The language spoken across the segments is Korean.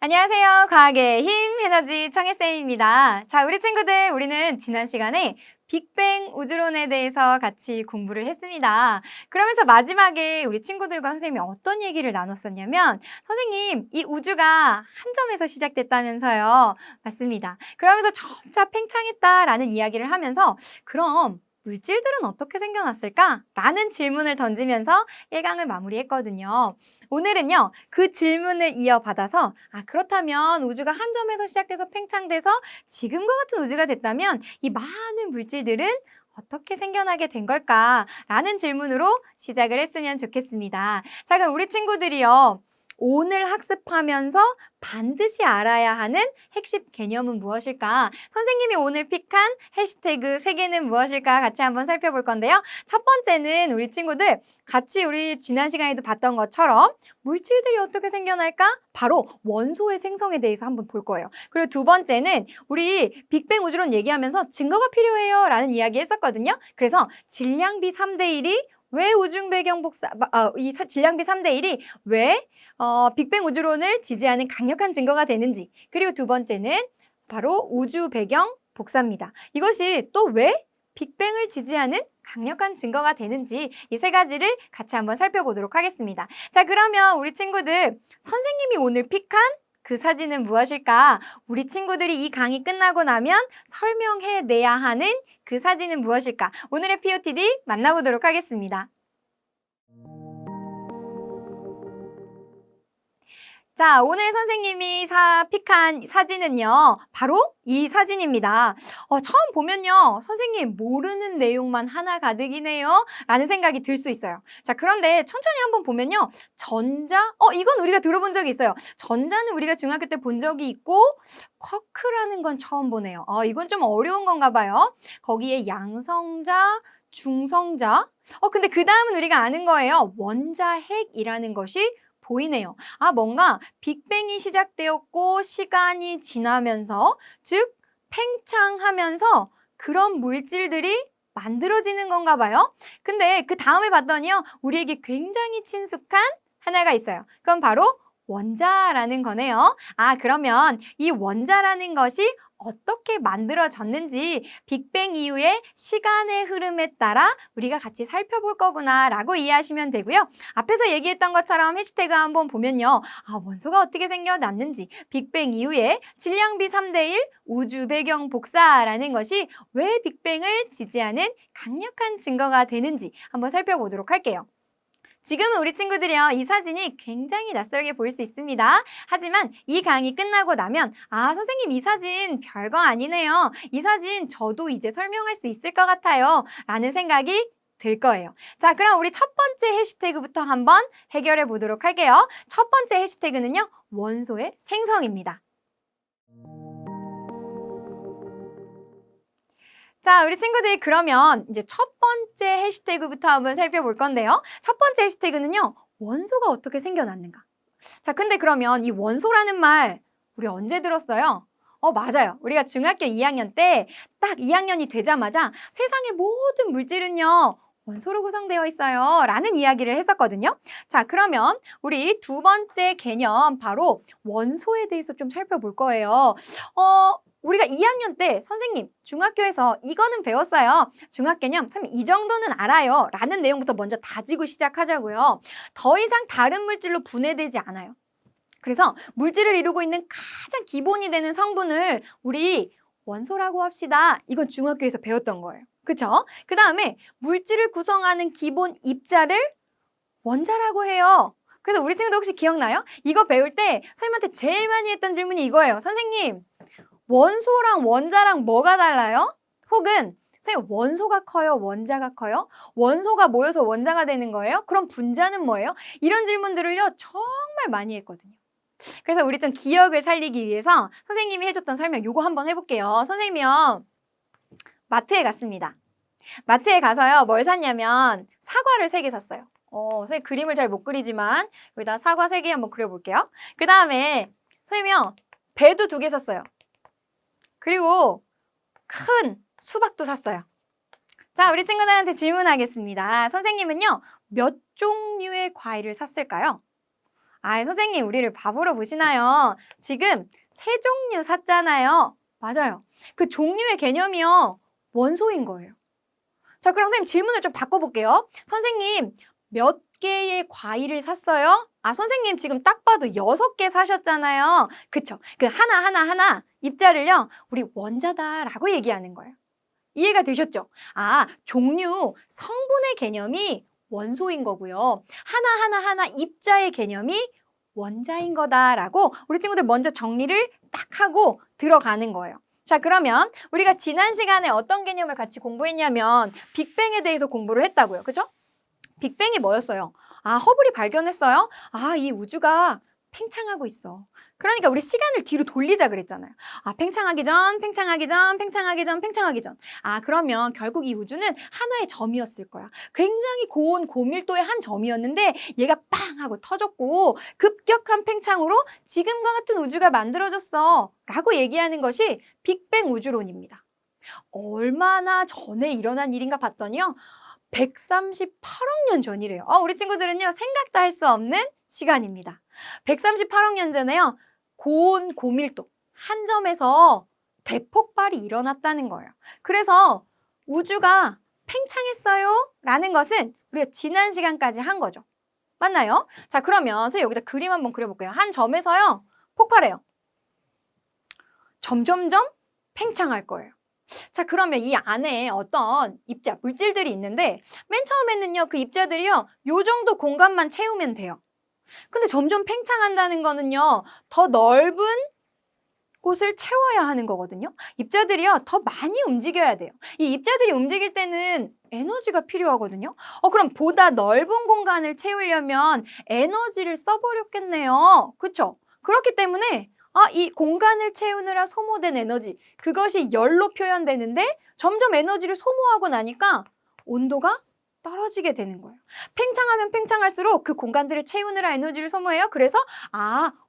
안녕하세요. 과학의 힘 에너지 청혜쌤입니다. 자, 우리 친구들, 우리는 지난 시간에 빅뱅 우주론에 대해서 같이 공부를 했습니다. 그러면서 마지막에 우리 친구들과 선생님이 어떤 얘기를 나눴었냐면, 선생님, 이 우주가 한 점에서 시작됐다면서요. 맞습니다. 그러면서 점차 팽창했다라는 이야기를 하면서, 그럼 물질들은 어떻게 생겨났을까? 라는 질문을 던지면서 1강을 마무리했거든요. 오늘은요, 그 질문을 이어받아서, 그렇다면 우주가 한 점에서 시작돼서 팽창돼서 지금과 같은 우주가 됐다면 이 많은 물질들은 어떻게 생겨나게 된 걸까라는 질문으로 시작을 했으면 좋겠습니다. 자, 그럼 우리 친구들이요, 오늘 학습하면서 반드시 알아야 하는 핵심 개념은 무엇일까? 선생님이 오늘 픽한 해시태그 3개는 무엇일까? 같이 한번 살펴볼 건데요. 첫 번째는 우리 친구들 같이 우리 지난 시간에도 봤던 것처럼 물질들이 어떻게 생겨날까? 바로 원소의 생성에 대해서 한번 볼 거예요. 그리고 두 번째는 우리 빅뱅 우주론 얘기하면서 증거가 필요해요 라는 이야기 했었거든요. 그래서 질량비 3대1이 왜 우중 배경 복사, 질량비 3대1이 왜 빅뱅 우주론을 지지하는 강력한 증거가 되는지, 그리고 두 번째는 바로 우주 배경 복사입니다. 이것이 또 왜 빅뱅을 지지하는 강력한 증거가 되는지 이 3가지를 같이 한번 살펴보도록 하겠습니다. 자, 그러면 우리 친구들, 선생님이 오늘 픽한 그 사진은 무엇일까? 우리 친구들이 이 강의 끝나고 나면 설명해내야 하는 그 사진은 무엇일까? 오늘의 POTD 만나보도록 하겠습니다. 자, 오늘 선생님이 픽한 사진은요, 바로 이 사진입니다. 처음 보면요, 선생님 모르는 내용만 하나 가득이네요 라는 생각이 들 수 있어요. 자, 그런데 천천히 한번 보면요, 이건 우리가 들어본 적이 있어요. 전자는 우리가 중학교 때 본 적이 있고, 쿼크라는 건 처음 보네요. 이건 좀 어려운 건가 봐요. 거기에 양성자, 중성자. 근데 그 다음은 우리가 아는 거예요. 원자핵이라는 것이 보이네요. 뭔가 빅뱅이 시작되었고 시간이 지나면서, 즉 팽창하면서 그런 물질들이 만들어지는 건가 봐요. 근데 그 다음을 봤더니요, 우리에게 굉장히 친숙한 하나가 있어요. 그건 바로 원자라는 거네요. 그러면 이 원자라는 것이 어떻게 만들어졌는지 빅뱅 이후의 시간의 흐름에 따라 우리가 같이 살펴볼 거구나 라고 이해하시면 되고요. 앞에서 얘기했던 것처럼 해시태그 한번 보면요, 원소가 어떻게 생겨났는지, 빅뱅 이후에 질량비 3대1 우주 배경 복사라는 것이 왜 빅뱅을 지지하는 강력한 증거가 되는지 한번 살펴보도록 할게요. 지금은 우리 친구들이요, 이 사진이 굉장히 낯설게 보일 수 있습니다. 하지만 이 강의 끝나고 나면 선생님 이 사진 별거 아니네요. 이 사진 저도 이제 설명할 수 있을 것 같아요 라는 생각이 들 거예요. 자, 그럼 우리 첫 번째 해시태그부터 한번 해결해 보도록 할게요. 첫 번째 해시태그는요, 원소의 생성입니다. 자, 우리 친구들, 그러면 이제 첫 번째 해시태그부터 한번 살펴볼 건데요. 첫 번째 해시태그는요, 원소가 어떻게 생겨났는가? 자, 근데 그러면 이 원소라는 말 우리 언제 들었어요? 맞아요. 우리가 중학교 2학년 때 딱 2학년이 되자마자 세상의 모든 물질은요, 원소로 구성되어 있어요 라는 이야기를 했었거든요. 자, 그러면 우리 두 번째 개념, 바로 원소에 대해서 좀 살펴볼 거예요. 우리가 2학년 때 선생님 중학교에서 이거는 배웠어요. 중학 개념 선생님 이 정도는 알아요 라는 내용부터 먼저 다지고 시작하자고요. 더 이상 다른 물질로 분해되지 않아요. 그래서 물질을 이루고 있는 가장 기본이 되는 성분을 우리 원소라고 합시다. 이건 중학교에서 배웠던 거예요. 그쵸? 그 다음에 물질을 구성하는 기본 입자를 원자라고 해요. 그래서 우리 친구들 혹시 기억나요? 이거 배울 때 선생님한테 제일 많이 했던 질문이 이거예요. 선생님, 원소랑 원자랑 뭐가 달라요? 혹은 선생님, 원소가 커요? 원자가 커요? 원소가 모여서 원자가 되는 거예요? 그럼 분자는 뭐예요? 이런 질문들을요, 정말 많이 했거든요. 그래서 우리 좀 기억을 살리기 위해서 선생님이 해줬던 설명 요거 한번 해볼게요. 선생님이요, 마트에 갔습니다. 마트에 가서요, 뭘 샀냐면 사과를 3개 샀어요. 선생님 그림을 잘 못 그리지만 여기다 사과 3개 한번 그려볼게요. 그 다음에 선생님이요, 배도 2개 샀어요. 그리고 큰 수박도 샀어요. 자, 우리 친구들한테 질문하겠습니다. 선생님은요, 몇 종류의 과일을 샀을까요? 선생님, 우리를 바보로 보시나요? 지금 세 종류 샀잖아요. 맞아요. 그 종류의 개념이요. 원소인 거예요. 자, 그럼 선생님 질문을 좀 바꿔볼게요. 선생님, 몇 개의 과일을 샀어요? 선생님 지금 딱 봐도 6개 사셨잖아요. 그쵸? 그 하나 입자를요, 우리 원자다라고 얘기하는 거예요. 이해가 되셨죠? 종류, 성분의 개념이 원소인 거고요. 하나 입자의 개념이 원자인 거다라고 우리 친구들 먼저 정리를 딱 하고 들어가는 거예요. 자, 그러면 우리가 지난 시간에 어떤 개념을 같이 공부했냐면 빅뱅에 대해서 공부를 했다고요. 그죠? 빅뱅이 뭐였어요? 허블이 발견했어요? 이 우주가 팽창하고 있어. 그러니까 우리 시간을 뒤로 돌리자 그랬잖아요. 팽창하기 전. 그러면 결국 이 우주는 하나의 점이었을 거야. 굉장히 고밀도의 한 점이었는데 얘가 빵 하고 터졌고 급격한 팽창으로 지금과 같은 우주가 만들어졌어. 라고 얘기하는 것이 빅뱅 우주론입니다. 얼마나 전에 일어난 일인가 봤더니요. 138억 년 전이래요. 우리 친구들은요, 생각도 할 수 없는 시간입니다. 138억 년 전에요, 고밀도 한 점에서 대폭발이 일어났다는 거예요. 그래서 우주가 팽창했어요 라는 것은 우리가 지난 시간까지 한 거죠. 맞나요? 자, 그러면 선생님 여기다 그림 한번 그려볼게요. 한 점에서요, 폭발해요. 점점점 팽창할 거예요. 자, 그러면 이 안에 어떤 입자, 물질들이 있는데 맨 처음에는요, 그 입자들이요, 요 정도 공간만 채우면 돼요. 근데 점점 팽창한다는 거는요, 더 넓은 곳을 채워야 하는 거거든요. 입자들이요, 더 많이 움직여야 돼요. 이 입자들이 움직일 때는 에너지가 필요하거든요. 그럼 보다 넓은 공간을 채우려면 에너지를 써버렸겠네요. 그쵸? 그렇기 때문에 이 공간을 채우느라 소모된 에너지, 그것이 열로 표현되는데 점점 에너지를 소모하고 나니까 온도가 떨어지게 되는 거예요. 팽창하면 팽창할수록 그 공간들을 채우느라 에너지를 소모해요. 그래서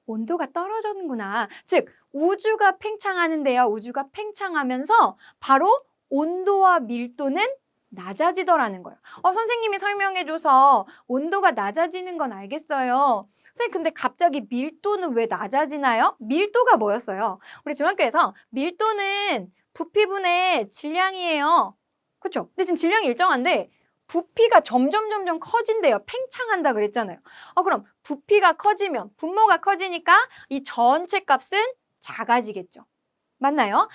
온도가 떨어졌는구나. 즉 우주가 팽창하는데요. 우주가 팽창하면서 바로 온도와 밀도는 낮아지더라는 거예요. 선생님이 설명해줘서 온도가 낮아지는 건 알겠어요. 선생님, 근데 갑자기 밀도는 왜 낮아지나요? 밀도가 뭐였어요? 우리 중학교에서 밀도는 부피분의 질량이에요. 그렇죠? 근데 지금 질량이 일정한데 부피가 점점 커진대요. 팽창한다 그랬잖아요. 그럼 부피가 커지면, 분모가 커지니까 이 전체 값은 작아지겠죠. 맞나요?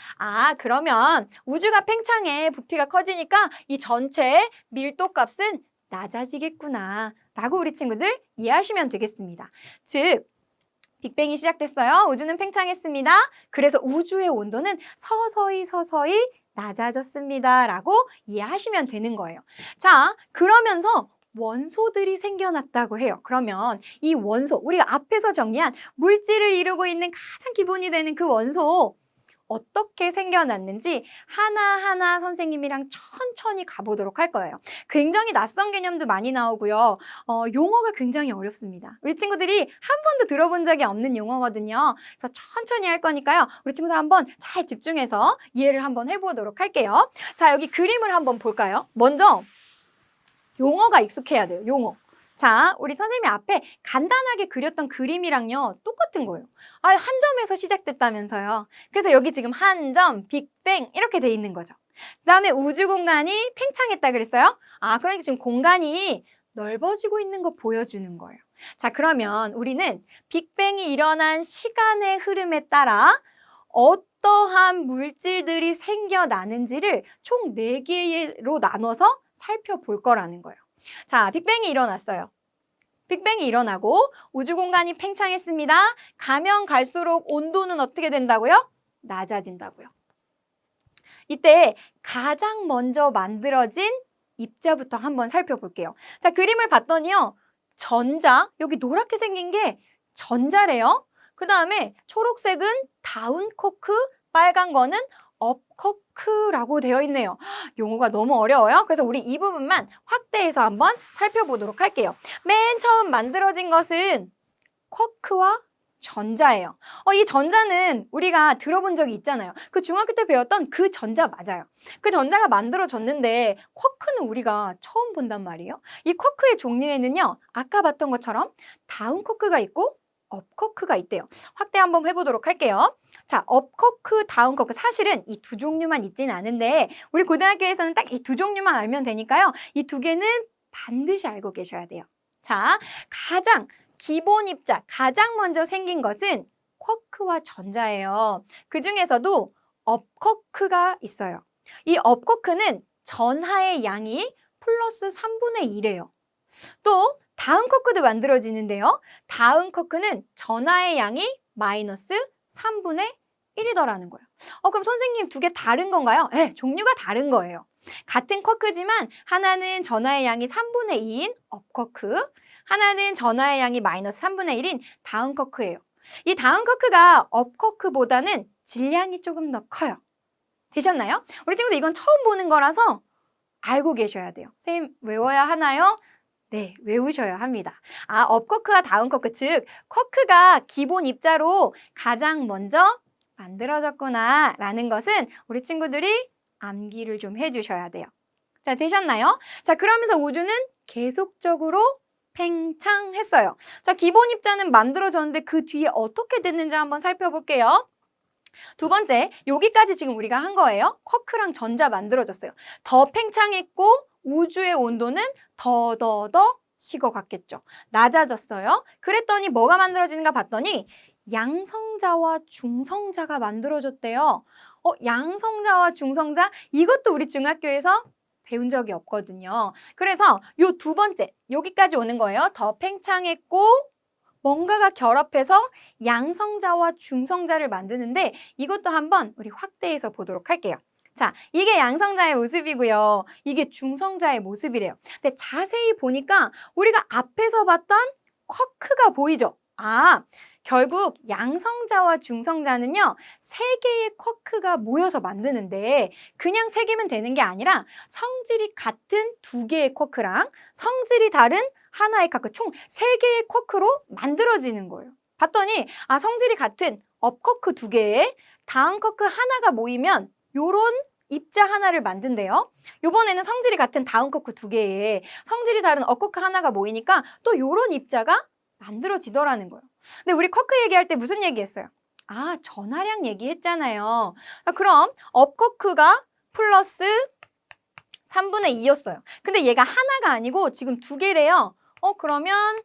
그러면 우주가 팽창해 부피가 커지니까 이 전체 밀도 값은 낮아지겠구나 라고 우리 친구들 이해하시면 되겠습니다. 즉 빅뱅이 시작됐어요. 우주는 팽창했습니다. 그래서 우주의 온도는 서서히 낮아졌습니다 라고 이해하시면 되는 거예요. 자, 그러면서 원소들이 생겨났다고 해요. 그러면 이 원소, 우리가 앞에서 정리한 물질을 이루고 있는 가장 기본이 되는 그 원소, 어떻게 생겨났는지 하나하나 선생님이랑 천천히 가보도록 할 거예요. 굉장히 낯선 개념도 많이 나오고요. 용어가 굉장히 어렵습니다. 우리 친구들이 한 번도 들어본 적이 없는 용어거든요. 그래서 천천히 할 거니까요. 우리 친구들 한번 잘 집중해서 이해를 한번 해보도록 할게요. 자, 여기 그림을 한번 볼까요? 먼저 용어가 익숙해야 돼요. 용어. 자, 우리 선생님이 앞에 간단하게 그렸던 그림이랑요, 똑같은 거예요. 한 점에서 시작됐다면서요. 그래서 여기 지금 한 점, 빅뱅 이렇게 돼 있는 거죠. 그 다음에 우주 공간이 팽창했다 그랬어요. 그러니까 지금 공간이 넓어지고 있는 거 보여주는 거예요. 자, 그러면 우리는 빅뱅이 일어난 시간의 흐름에 따라 어떠한 물질들이 생겨나는지를 총 4개로 나눠서 살펴볼 거라는 거예요. 자, 빅뱅이 일어났어요. 빅뱅이 일어나고 우주 공간이 팽창했습니다. 가면 갈수록 온도는 어떻게 된다고요? 낮아진다고요. 이때 가장 먼저 만들어진 입자부터 한번 살펴볼게요. 자, 그림을 봤더니요. 전자, 여기 노랗게 생긴 게 전자래요. 그 다음에 초록색은 다운코크, 빨간 거는 업코크라고 되어 있네요. 용어가 너무 어려워요. 그래서 우리 이 부분만 확대해서 한번 살펴보도록 할게요. 맨 처음 만들어진 것은 쿼크와 전자예요. 이 전자는 우리가 들어본 적이 있잖아요. 그 중학교 때 배웠던 그 전자 맞아요. 그 전자가 만들어졌는데 쿼크는 우리가 처음 본단 말이에요. 이 쿼크의 종류에는요. 아까 봤던 것처럼 다운 쿼크가 있고 업 쿼크가 있대요. 확대 한번 해보도록 할게요. 자, 업 쿼크, 다운 쿼크. 사실은 이 두 종류만 있지는 않은데 우리 고등학교에서는 딱 이 두 종류만 알면 되니까요. 이 두 개는 반드시 알고 계셔야 돼요. 자, 가장 기본 입자, 가장 먼저 생긴 것은 쿼크와 전자예요. 그 중에서도 업 쿼크가 있어요. 이 업 쿼크는 전하의 양이 플러스 3분의 1이에요. 또 다운 쿼크도 만들어지는데요. 다운 쿼크는 전하의 양이 마이너스 3분의 1이더라는 거예요. 그럼 선생님 두 개 다른 건가요? 네, 종류가 다른 거예요. 같은 쿼크지만 하나는 전하의 양이 3분의 2인 업 쿼크, 하나는 전하의 양이 마이너스 3분의 1인 다운 쿼크예요. 이 다운 쿼크가 업 쿼크보다는 질량이 조금 더 커요. 되셨나요? 우리 친구들 이건 처음 보는 거라서 알고 계셔야 돼요. 선생님 외워야 하나요? 네, 외우셔야 합니다. 업 쿼크와 다운 쿼크, 즉 쿼크가 기본 입자로 가장 먼저 만들어졌구나 라는 것은 우리 친구들이 암기를 좀 해주셔야 돼요. 자, 되셨나요? 자, 그러면서 우주는 계속적으로 팽창했어요. 자, 기본 입자는 만들어졌는데 그 뒤에 어떻게 됐는지 한번 살펴볼게요. 두 번째, 여기까지 지금 우리가 한 거예요. 쿼크랑 전자 만들어졌어요. 더 팽창했고 우주의 온도는 더 식어갔겠죠. 낮아졌어요. 그랬더니 뭐가 만들어지는가 봤더니 양성자와 중성자가 만들어졌대요. 양성자와 중성자? 이것도 우리 중학교에서 배운 적이 없거든요. 그래서 요 두 번째, 여기까지 오는 거예요. 더 팽창했고 뭔가가 결합해서 양성자와 중성자를 만드는데 이것도 한번 우리 확대해서 보도록 할게요. 자, 이게 양성자의 모습이고요. 이게 중성자의 모습이래요. 근데 자세히 보니까 우리가 앞에서 봤던 쿼크가 보이죠? 결국 양성자와 중성자는요, 세 개의 쿼크가 모여서 만드는데 그냥 세 개면 되는 게 아니라 성질이 같은 두 개의 쿼크랑 성질이 다른 하나의 쿼크, 총 세 개의 쿼크로 만들어지는 거예요. 봤더니 성질이 같은 업 쿼크 두 개에 다운 쿼크 하나가 모이면 요런 입자 하나를 만든대요. 요번에는 성질이 같은 다운 쿼크 두 개에 성질이 다른 업 쿼크 하나가 모이니까 또 요런 입자가 만들어지더라는 거예요. 근데 우리 쿼크 얘기할 때 무슨 얘기했어요? 전하량 얘기했잖아요. 그럼 업 쿼크가 플러스 3분의 2였어요. 근데 얘가 하나가 아니고 지금 두 개래요. 그러면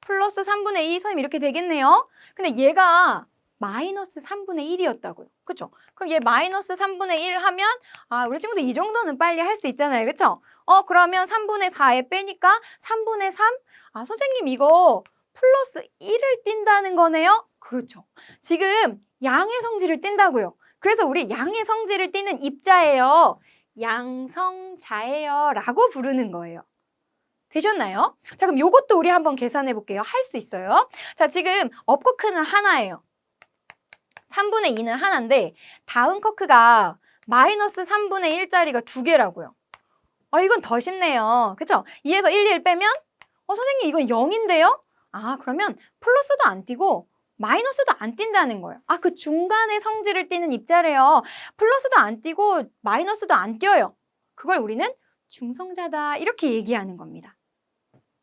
플러스 3분의 2, 선생님 이렇게 되겠네요. 근데 얘가 마이너스 3분의 1이었다고요. 그쵸? 그럼 얘 마이너스 3분의 1 하면 우리 친구들 이 정도는 빨리 할 수 있잖아요. 그쵸? 그러면 3분의 4에 빼니까 3분의 3? 선생님 이거 플러스 1을 띈다는 거네요? 그렇죠. 지금 양의 성질을 띈다고요. 그래서 우리 양의 성질을 띠는 입자예요. 양성자예요 라고 부르는 거예요. 되셨나요? 자, 그럼 요것도 우리 한번 계산해 볼게요. 할 수 있어요. 자, 지금 업 쿼크는 하나예요. 3분의 2는 하나인데 다운 쿼크가 마이너스 3분의 1짜리가 두 개라고요. 이건 더 쉽네요. 그쵸? 2에서 1 빼면 선생님 이건 0인데요? 그러면 플러스도 안 띄고 마이너스도 안 띈다는 거예요. 그 중간에 성질을 띠는 입자래요. 플러스도 안 띄고 마이너스도 안 띄어요. 그걸 우리는 중성자다 이렇게 얘기하는 겁니다.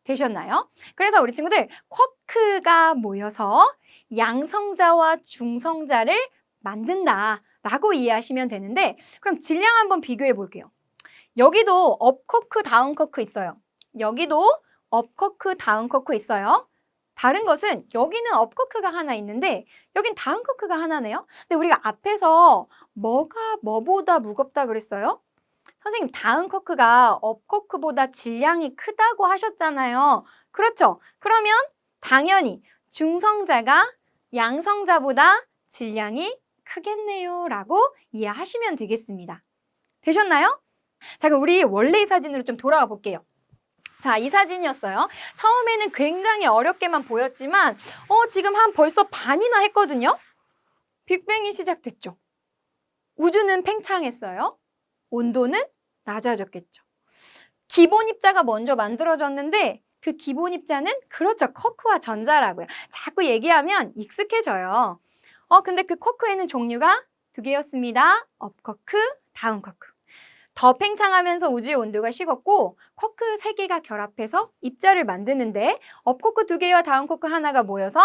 되셨나요? 그래서 우리 친구들 쿼크가 모여서 양성자와 중성자를 만든다라고 이해하시면 되는데 그럼 질량 한번 비교해 볼게요. 여기도 업 쿼크, 다운 쿼크 있어요. 여기도 업 쿼크, 다운 쿼크 있어요. 다른 것은 여기는 업 쿼크가 하나 있는데 여긴 다운 쿼크가 하나네요. 근데 우리가 앞에서 뭐가 뭐보다 무겁다 그랬어요? 선생님 다운 쿼크가 업 쿼크보다 질량이 크다고 하셨잖아요. 그렇죠? 그러면 당연히 중성자가 양성자보다 질량이 크겠네요 라고 이해하시면 되겠습니다. 되셨나요? 자, 그럼 우리 원래의 사진으로 좀 돌아가 볼게요. 자, 이 사진이었어요. 처음에는 굉장히 어렵게만 보였지만 지금 벌써 반이나 했거든요. 빅뱅이 시작됐죠. 우주는 팽창했어요. 온도는 낮아졌겠죠. 기본 입자가 먼저 만들어졌는데 그 기본 입자는 그렇죠. 쿼크와 전자라고요. 자꾸 얘기하면 익숙해져요. 근데 그 쿼크에는 종류가 두 개였습니다. 업 쿼크, 다운 쿼크. 더 팽창하면서 우주의 온도가 식었고 쿼크 세 개가 결합해서 입자를 만드는데 업 쿼크 두 개와 다운 쿼크 하나가 모여서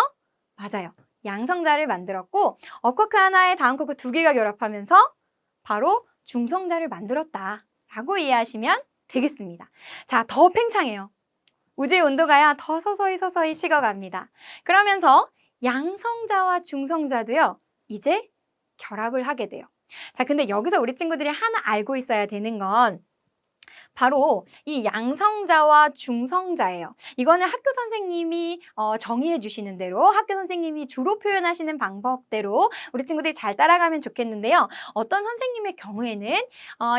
맞아요. 양성자를 만들었고 업 쿼크 하나에 다운 쿼크 두 개가 결합하면서 바로 중성자를 만들었다라고 이해하시면 되겠습니다. 자, 더 팽창해요. 우주의 온도가요 더 서서히 식어갑니다. 그러면서 양성자와 중성자도요 이제 결합을 하게 돼요. 자, 근데 여기서 우리 친구들이 하나 알고 있어야 되는 건 바로 이 양성자와 중성자예요. 이거는 학교 선생님이 정의해 주시는 대로 학교 선생님이 주로 표현하시는 방법대로 우리 친구들이 잘 따라가면 좋겠는데요. 어떤 선생님의 경우에는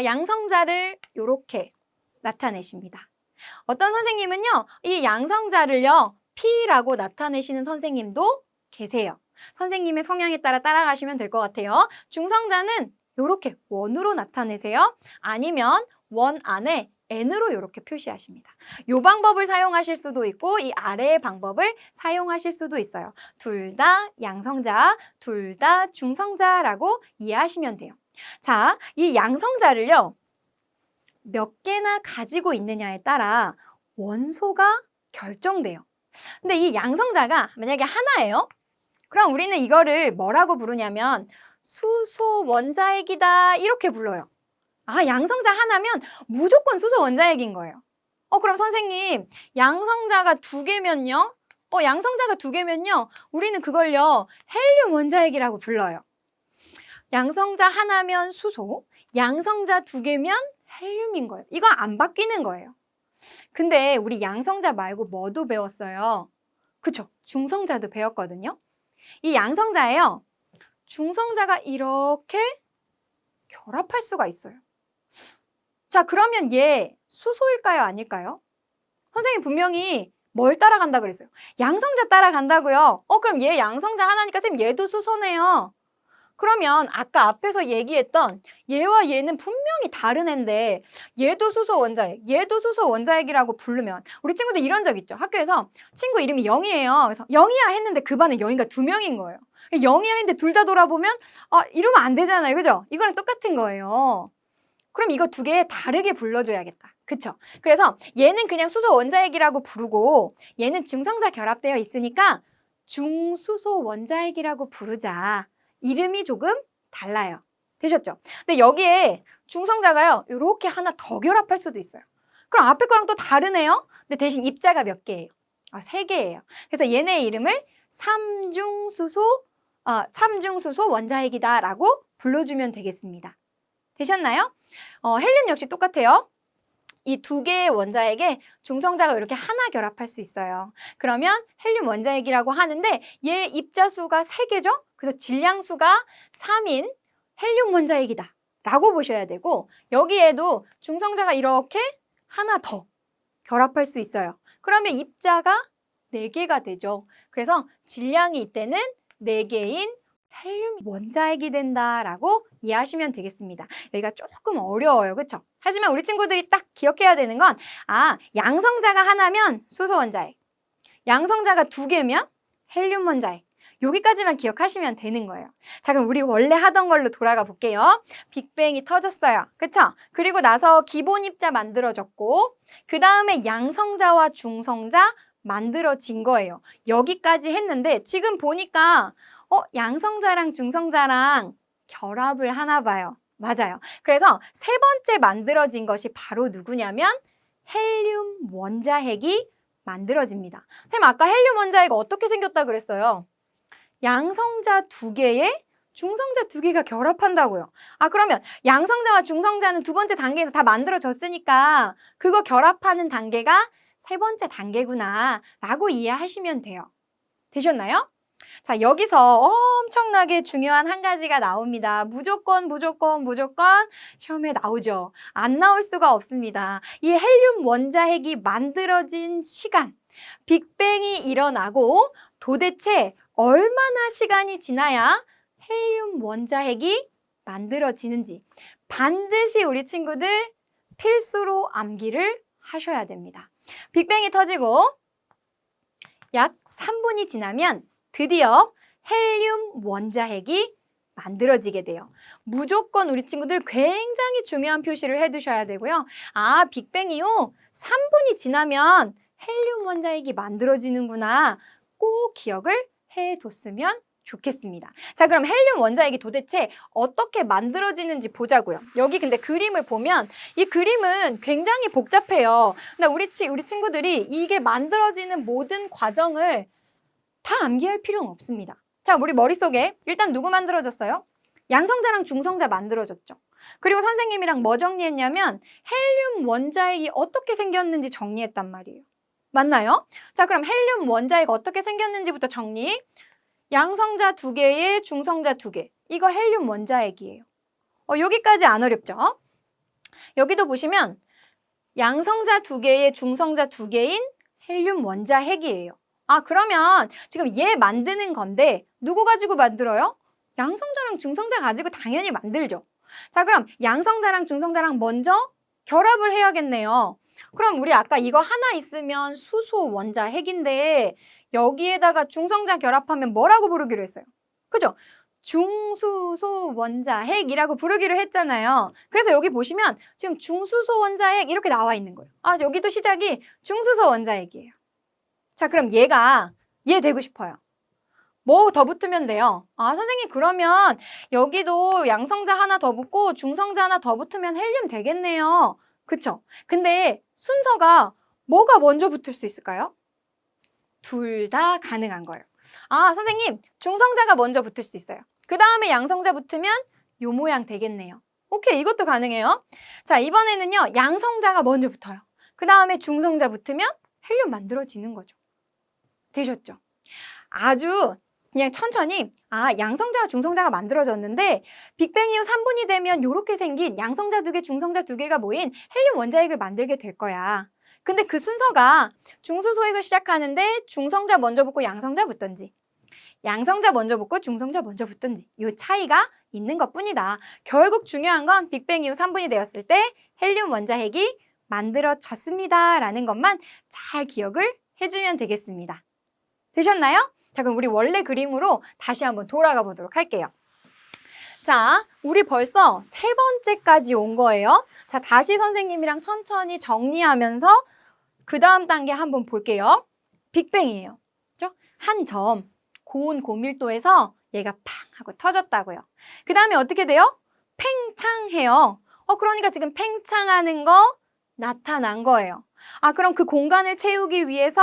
양성자를 이렇게 나타내십니다. 어떤 선생님은요, 이 양성자를요, P라고 나타내시는 선생님도 계세요. 선생님의 성향에 따라 따라가시면 될 것 같아요. 중성자는 이렇게 원으로 나타내세요. 아니면 원 안에 N으로 이렇게 표시하십니다. 이 방법을 사용하실 수도 있고 이 아래의 방법을 사용하실 수도 있어요. 둘 다 양성자, 둘 다 중성자라고 이해하시면 돼요. 자, 이 양성자를요. 몇 개나 가지고 있느냐에 따라 원소가 결정돼요. 근데 이 양성자가 만약에 하나예요? 그럼 우리는 이거를 뭐라고 부르냐면 수소 원자핵이다 이렇게 불러요. 아, 양성자 하나면 무조건 수소 원자핵인 거예요. 그럼 선생님, 양성자가 두 개면요? 양성자가 두 개면요? 우리는 그걸요, 헬륨 원자핵이라고 불러요. 양성자 하나면 수소, 양성자 두 개면 헬륨인 거예요. 이거 안 바뀌는 거예요. 근데 우리 양성자 말고 뭐도 배웠어요? 그쵸? 중성자도 배웠거든요. 이 양성자예요. 중성자가 이렇게 결합할 수가 있어요. 자, 그러면 얘 수소일까요? 아닐까요? 선생님 분명히 뭘 따라간다 그랬어요? 양성자 따라간다고요. 그럼 얘 양성자 하나니까 선생님 얘도 수소네요. 그러면 아까 앞에서 얘기했던 얘와 얘는 분명히 다른 애인데 얘도 수소 원자핵, 얘도 수소 원자핵이라고 부르면 우리 친구들 이런 적 있죠. 학교에서 친구 이름이 영이에요. 그래서 영이야 했는데 그 반에 영이가 두 명인 거예요. 영이야 했는데 둘 다 돌아보면 이러면 안 되잖아요. 그죠? 이거랑 똑같은 거예요. 그럼 이거 두 개 다르게 불러줘야겠다. 그쵸? 그래서 얘는 그냥 수소 원자핵이라고 부르고 얘는 중성자 결합되어 있으니까 중수소 원자핵이라고 부르자. 이름이 조금 달라요. 되셨죠? 근데 여기에 중성자가요, 이렇게 하나 더 결합할 수도 있어요. 그럼 앞에 거랑 또 다르네요? 근데 대신 입자가 몇 개예요? 세 개예요. 그래서 얘네의 이름을 삼중수소 원자핵이다라고 불러주면 되겠습니다. 되셨나요? 헬륨 역시 똑같아요. 이 두 개의 원자핵에 중성자가 이렇게 하나 결합할 수 있어요. 그러면 헬륨 원자핵이라고 하는데 얘 입자수가 3개죠? 그래서 질량수가 3인 헬륨 원자핵이다 라고 보셔야 되고 여기에도 중성자가 이렇게 하나 더 결합할 수 있어요. 그러면 입자가 4개가 되죠. 그래서 질량이 이때는 4개인 헬륨 원자핵이 된다라고 이해하시면 되겠습니다. 여기가 조금 어려워요. 그렇죠? 하지만 우리 친구들이 딱 기억해야 되는 건 양성자가 하나면 수소 원자핵, 양성자가 2개면 헬륨 원자핵. 여기까지만 기억하시면 되는 거예요. 자, 그럼 우리 원래 하던 걸로 돌아가 볼게요. 빅뱅이 터졌어요. 그쵸? 그리고 나서 기본 입자 만들어졌고 그 다음에 양성자와 중성자 만들어진 거예요. 여기까지 했는데 지금 보니까 양성자랑 중성자랑 결합을 하나 봐요. 맞아요. 그래서 세 번째 만들어진 것이 바로 누구냐면 헬륨 원자핵이 만들어집니다. 선생님 아까 헬륨 원자핵 어떻게 생겼다 그랬어요? 양성자 2개에 중성자 2개가 결합한다고요. 그러면 양성자와 중성자는 두 번째 단계에서 다 만들어졌으니까 그거 결합하는 단계가 세 번째 단계구나 라고 이해하시면 돼요. 되셨나요? 자, 여기서 엄청나게 중요한 한 가지가 나옵니다. 무조건 시험에 나오죠. 안 나올 수가 없습니다. 이 헬륨 원자핵이 만들어진 시간, 빅뱅이 일어나고 도대체 얼마나 시간이 지나야 헬륨 원자핵이 만들어지는지 반드시 우리 친구들 필수로 암기를 하셔야 됩니다. 빅뱅이 터지고 약 3분이 지나면 드디어 헬륨 원자핵이 만들어지게 돼요. 무조건 우리 친구들 굉장히 중요한 표시를 해두셔야 되고요. 아, 빅뱅 이후 3분이 지나면 헬륨 원자핵이 만들어지는구나. 꼭 기억을 해뒀으면 좋겠습니다. 자, 그럼 헬륨 원자핵이 도대체 어떻게 만들어지는지 보자고요. 여기 근데 그림을 보면 이 그림은 굉장히 복잡해요. 근데 우리 친구들이 이게 만들어지는 모든 과정을 다 암기할 필요는 없습니다. 자, 우리 머릿속에 일단 누구 만들어졌어요? 양성자랑 중성자 만들어졌죠. 그리고 선생님이랑 뭐 정리했냐면 헬륨 원자핵이 어떻게 생겼는지 정리했단 말이에요. 맞나요? 자, 그럼 헬륨 원자핵 어떻게 생겼는지부터 정리. 양성자 2개에 중성자 2개. 이거 헬륨 원자핵이에요. 여기까지 안 어렵죠? 여기도 보시면 양성자 2개에 중성자 2개인 헬륨 원자핵이에요. 아, 그러면 지금 얘 만드는 건데 누구 가지고 만들어요? 양성자랑 중성자 가지고 당연히 만들죠. 자, 그럼 양성자랑 중성자랑 먼저 결합을 해야겠네요. 그럼 우리 아까 이거 하나 있으면 수소 원자핵인데 여기에다가 중성자 결합하면 뭐라고 부르기로 했어요? 그죠? 중수소 원자핵이라고 부르기로 했잖아요. 그래서 여기 보시면 지금 중수소 원자핵 이렇게 나와 있는 거예요. 아, 여기도 시작이 중수소 원자핵이에요. 자, 그럼 얘 되고 싶어요. 뭐 더 붙으면 돼요? 아, 선생님 그러면 여기도 양성자 하나 더 붙고 중성자 하나 더 붙으면 헬륨 되겠네요. 그쵸? 근데 순서가 뭐가 먼저 붙을 수 있을까요? 둘 다 가능한 거예요. 아, 선생님 중성자가 먼저 붙을 수 있어요. 그 다음에 양성자 붙으면 요 모양 되겠네요. 오케이, 이것도 가능해요. 자, 이번에는요 양성자가 먼저 붙어요. 그 다음에 중성자 붙으면 헬륨 만들어지는 거죠. 되셨죠? 아주 그냥 천천히 양성자와 중성자가 만들어졌는데 빅뱅 이후 3분이 되면 이렇게 생긴 양성자 2개, 중성자 2개가 모인 헬륨 원자핵을 만들게 될 거야. 근데 그 순서가 중수소에서 시작하는데 중성자 먼저 붙고 양성자 붙든지 양성자 먼저 붙고 중성자 먼저 붙든지 이 차이가 있는 것뿐이다. 결국 중요한 건 빅뱅 이후 3분이 되었을 때 헬륨 원자핵이 만들어졌습니다. 라는 것만 잘 기억을 해주면 되겠습니다. 되셨나요? 자, 그럼 우리 원래 그림으로 다시 한번 돌아가 보도록 할게요. 자, 우리 벌써 3번째까지 온 거예요. 자, 다시 선생님이랑 천천히 정리하면서 그 다음 단계 한번 볼게요. 빅뱅이에요. 그죠? 한 점, 고온 고밀도에서 얘가 팡 하고 터졌다고요. 그 다음에 어떻게 돼요? 팽창해요. 그러니까 지금 팽창하는 거 나타난 거예요. 아, 그럼 그 공간을 채우기 위해서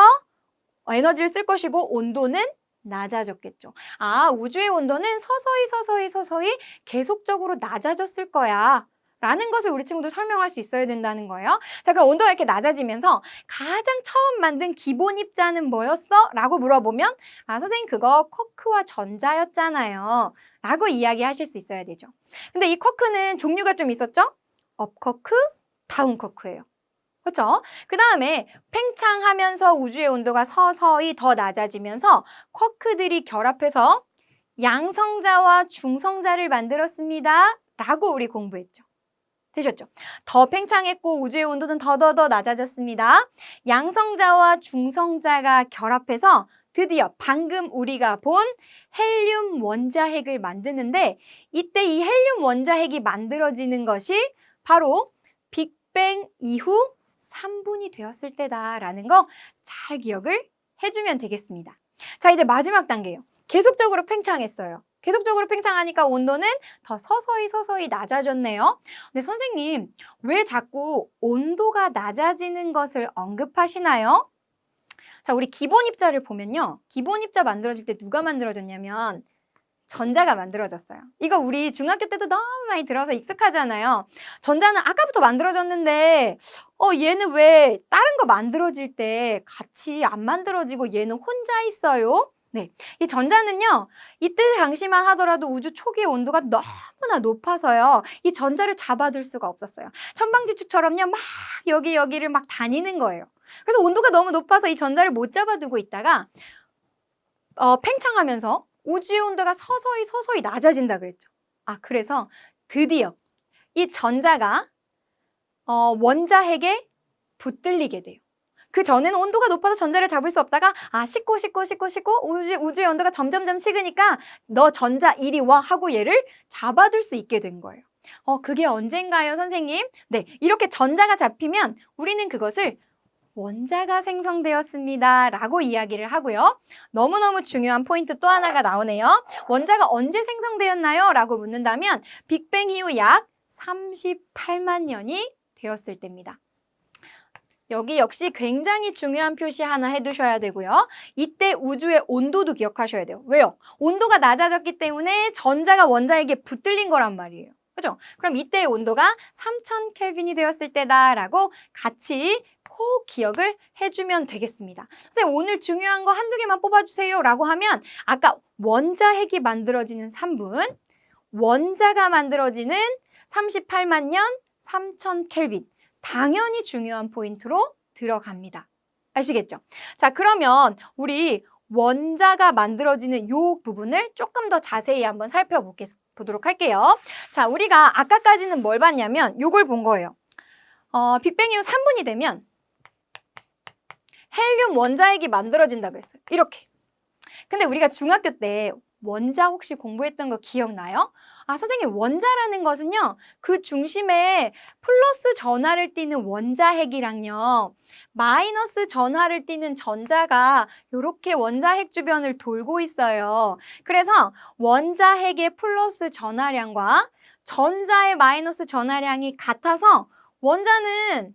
에너지를 쓸 것이고 온도는 낮아졌겠죠. 아, 우주의 온도는 서서히 계속적으로 낮아졌을 거야. 라는 것을 우리 친구도 설명할 수 있어야 된다는 거예요. 자, 그럼 온도가 이렇게 낮아지면서 가장 처음 만든 기본 입자는 뭐였어? 라고 물어보면 아, 선생님 그거 쿼크와 전자였잖아요. 라고 이야기하실 수 있어야 되죠. 근데 이 쿼크는 종류가 좀 있었죠? 업 쿼크, 다운 쿼크예요. 그렇죠? 그 다음에 팽창하면서 우주의 온도가 서서히 더 낮아지면서 쿼크들이 결합해서 양성자와 중성자를 만들었습니다. 라고 우리 공부했죠. 되셨죠? 더 팽창했고 우주의 온도는 더 낮아졌습니다. 양성자와 중성자가 결합해서 드디어 방금 우리가 본 헬륨 원자핵을 만드는데 이때 이 헬륨 원자핵이 만들어지는 것이 바로 빅뱅 이후 3분이 되었을 때다라는 거 잘 기억을 해주면 되겠습니다. 자, 이제 마지막 단계예요. 계속적으로 팽창했어요. 계속적으로 팽창하니까 온도는 더 서서히 낮아졌네요. 근데 선생님, 왜 자꾸 온도가 낮아지는 것을 언급하시나요? 자, 우리 기본 입자를 보면요. 기본 입자 만들어질 때 누가 만들어졌냐면 전자가 만들어졌어요. 이거 우리 중학교 때도 너무 많이 들어서 익숙하잖아요. 전자는 아까부터 만들어졌는데 얘는 왜 다른 거 만들어질 때 같이 안 만들어지고 얘는 혼자 있어요? 네, 이 전자는요. 이때 당시만 하더라도 우주 초기의 온도가 너무나 높아서요. 이 전자를 잡아둘 수가 없었어요. 천방지축처럼요. 막 여기를 막 다니는 거예요. 그래서 온도가 너무 높아서 이 전자를 못 잡아두고 있다가 팽창하면서 우주의 온도가 서서히 낮아진다 그랬죠. 아, 그래서 드디어 이 전자가 원자핵의 붙들리게 돼요. 그 전에는 온도가 높아서 전자를 잡을 수 없다가 식고 우주의 온도가 점점점 식으니까 너 전자 이리 와 하고 얘를 잡아둘 수 있게 된 거예요. 그게 언젠가요, 선생님? 네, 이렇게 전자가 잡히면 우리는 그것을 원자가 생성되었습니다 라고 이야기를 하고요. 너무너무 중요한 포인트 또 하나가 나오네요. 원자가 언제 생성되었나요? 라고 묻는다면 빅뱅 이후 약 38만 년이 되었을 때입니다. 여기 역시 굉장히 중요한 표시 하나 해두셔야 되고요. 이때 우주의 온도도 기억하셔야 돼요. 왜요? 온도가 낮아졌기 때문에 전자가 원자에게 붙들린 거란 말이에요. 그죠? 그럼 이때의 온도가 3000 켈빈이 되었을 때다라고 같이 꼭 기억을 해주면 되겠습니다. 선생님, 오늘 중요한 거 한두 개만 뽑아주세요 라고 하면 아까 원자핵이 만들어지는 3분, 원자가 만들어지는 38만 년 3000 켈빈. 당연히 중요한 포인트로 들어갑니다. 아시겠죠? 자, 그러면 우리 원자가 만들어지는 이 부분을 조금 더 자세히 한번 살펴보도록 할게요. 자, 우리가 아까까지는 뭘 봤냐면 요걸 본 거예요. 빅뱅 이후 3분이 되면 헬륨 원자핵이 만들어진다 그랬어요. 이렇게. 근데 우리가 중학교 때 원자 혹시 공부했던 거 기억나요? 선생님, 원자라는 것은요, 그 중심에 플러스 전하를 띠는 원자핵이랑요, 마이너스 전하를 띠는 전자가 이렇게 원자핵 주변을 돌고 있어요. 그래서 원자핵의 플러스 전하량과 전자의 마이너스 전하량이 같아서 원자는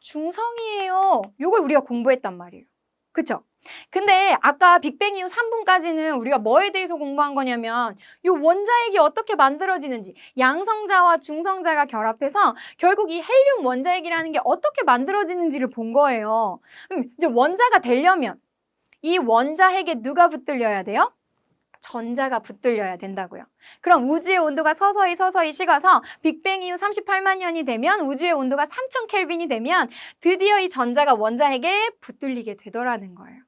중성이에요. 이걸 우리가 공부했단 말이에요. 그쵸? 근데 아까 빅뱅 이후 3분까지는 우리가 뭐에 대해서 공부한 거냐면 이 원자핵이 어떻게 만들어지는지, 양성자와 중성자가 결합해서 결국 이 헬륨 원자핵이라는 게 어떻게 만들어지는지를 본 거예요. 이제 원자가 되려면 이 원자핵에 누가 붙들려야 돼요? 전자가 붙들려야 된다고요. 그럼 우주의 온도가 서서히 식어서 빅뱅 이후 38만 년이 되면 우주의 온도가 3000 켈빈이 되면 드디어 이 전자가 원자핵에 붙들리게 되더라는 거예요.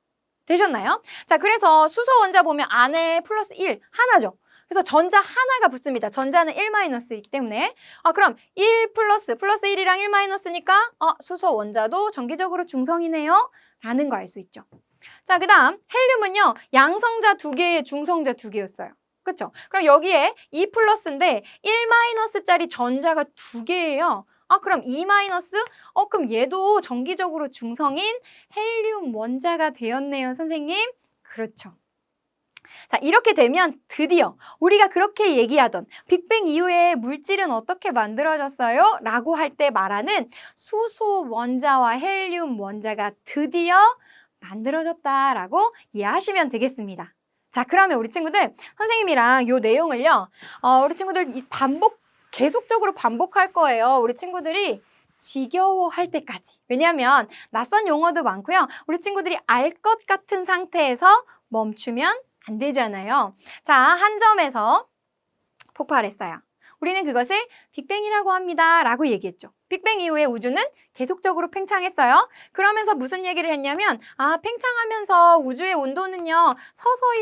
되셨나요? 자, 그래서 수소 원자 보면 안에 플러스 1 하나죠. 그래서 전자 하나가 붙습니다. 전자는 1-이기 때문에. 그럼 1 플러스 1이랑 1-니까 수소 원자도 정기적으로 중성이네요. 라는 거 알 수 있죠. 자, 그 다음 헬륨은요, 양성자 2개에 중성자 2개였어요. 그쵸? 그럼 여기에 2 플러스인데 1-짜리 전자가 2개예요. 그럼 2-? 그럼 얘도 정기적으로 중성인 헬륨 원자가 되었네요, 선생님. 그렇죠. 자, 이렇게 되면 드디어 우리가 그렇게 얘기하던 빅뱅 이후에 물질은 어떻게 만들어졌어요? 라고 할 때 말하는 수소 원자와 헬륨 원자가 드디어 만들어졌다라고 이해하시면 되겠습니다. 자, 그러면 우리 친구들 선생님이랑 이 내용을요, 우리 친구들 계속적으로 반복할 거예요. 우리 친구들이 지겨워할 때까지. 왜냐하면 낯선 용어도 많고요. 우리 친구들이 알 것 같은 상태에서 멈추면 안 되잖아요. 자, 한 점에서 폭발했어요. 우리는 그것을 빅뱅이라고 합니다 라고 얘기했죠. 빅뱅 이후에 우주는 계속적으로 팽창했어요. 그러면서 무슨 얘기를 했냐면 팽창하면서 우주의 온도는요,